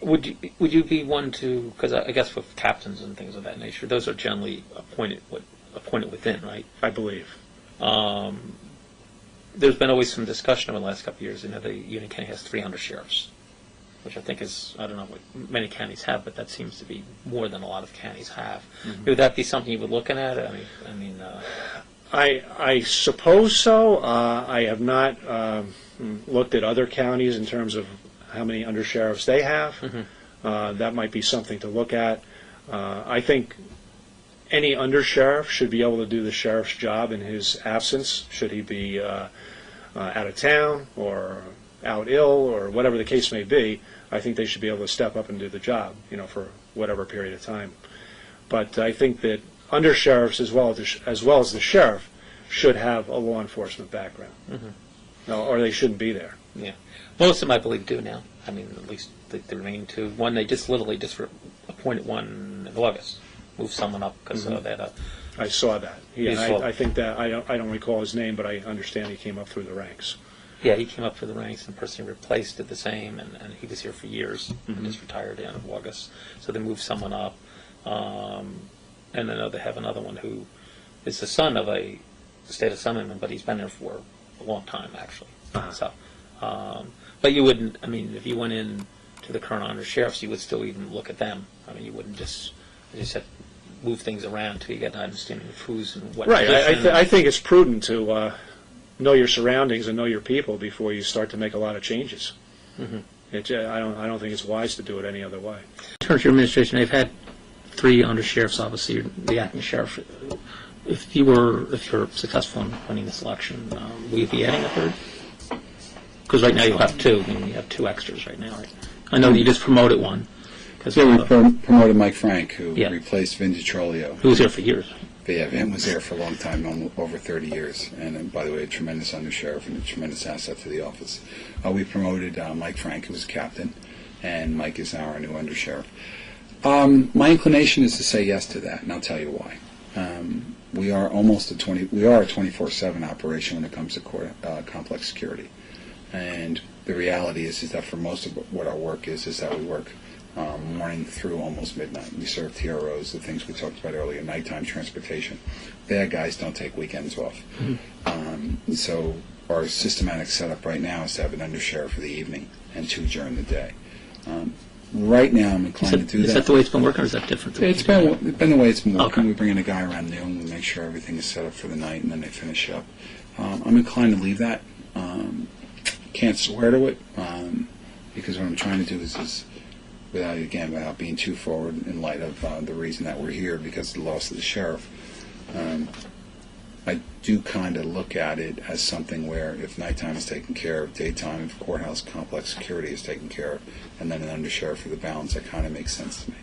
Would you be one to, because I guess with captains and things of that nature, those are generally appointed within, right? I believe. There's been always some discussion over the last couple of years. The Union County has 3 undersheriffs, which I think is, I don't know what many counties have, but that seems to be more than a lot of counties have. Mm-hmm. Would that be something you would look at? I suppose so. I have not looked at other counties in terms of how many undersheriffs they have. Mm-hmm. That might be something to look at. I think any undersheriff should be able to do the sheriff's job in his absence, should he be out of town or out ill or whatever the case may be. I think they should be able to step up and do the job, for whatever period of time. But I think that undersheriffs as well as the sheriff should have a law enforcement background. Mm-hmm. No, or they shouldn't be there. Yeah. Most of them, I believe, do now. At least the remaining 2. One, they just appointed one in August. Moved someone up because mm-hmm. that. I saw that. Yeah, I think that I don't recall his name, but I understand he came up through the ranks. Yeah, he came up through the ranks, and the person he replaced did the same, and he was here for years mm-hmm. and just retired at the end of August. So they moved someone up, and then they have another one who is the son of a state assemblyman, but he's been there for a long time actually. Uh-huh. So, but you wouldn't. If you went in to the current undersheriffs, you would still even look at them. You wouldn't just, as you said, move things around until you get an understanding of who's and what. Right. I think it's prudent to know your surroundings and know your people before you start to make a lot of changes. Mm-hmm. I don't think it's wise to do it any other way. In terms of your administration, they've had 3 undersheriffs. Obviously, the acting sheriff. If you're successful in winning this election, will you be adding a 3rd? Because right now you have 2. You have 2 extras right now, right? I know that you just promoted one. Yeah, we promoted Mike Frank, who replaced Vin DiTrolio. Who was there for years. Yeah, Vin was there for a long time, over 30 years. And by the way, a tremendous undersheriff and a tremendous asset to the office. We promoted Mike Frank, who was captain, and Mike is now our new undersheriff. My inclination is to say yes to that, and I'll tell you why. We are a 24/7 operation when it comes to complex security. And the reality is that for most of what our work is that we work morning through almost midnight. We serve TROs, the things we talked about earlier, nighttime transportation. Bad guys don't take weekends off. Mm-hmm. So our systematic setup right now is to have an undersheriff for the evening and 2 during the day. Right now I'm inclined to do that. Is that the way it's been working, or is that different? It's been the way it's been working. Okay. We bring in a guy around noon, we make sure everything is set up for the night, and then they finish up. I'm inclined to leave that. Can't swear to it, because what I'm trying to do is without being too forward in light of the reason that we're here, because of the loss of the sheriff, I do kind of look at it as something where if nighttime is taken care of, daytime, if courthouse complex security is taken care of, and then an undersheriff for the balance, that kind of makes sense to me.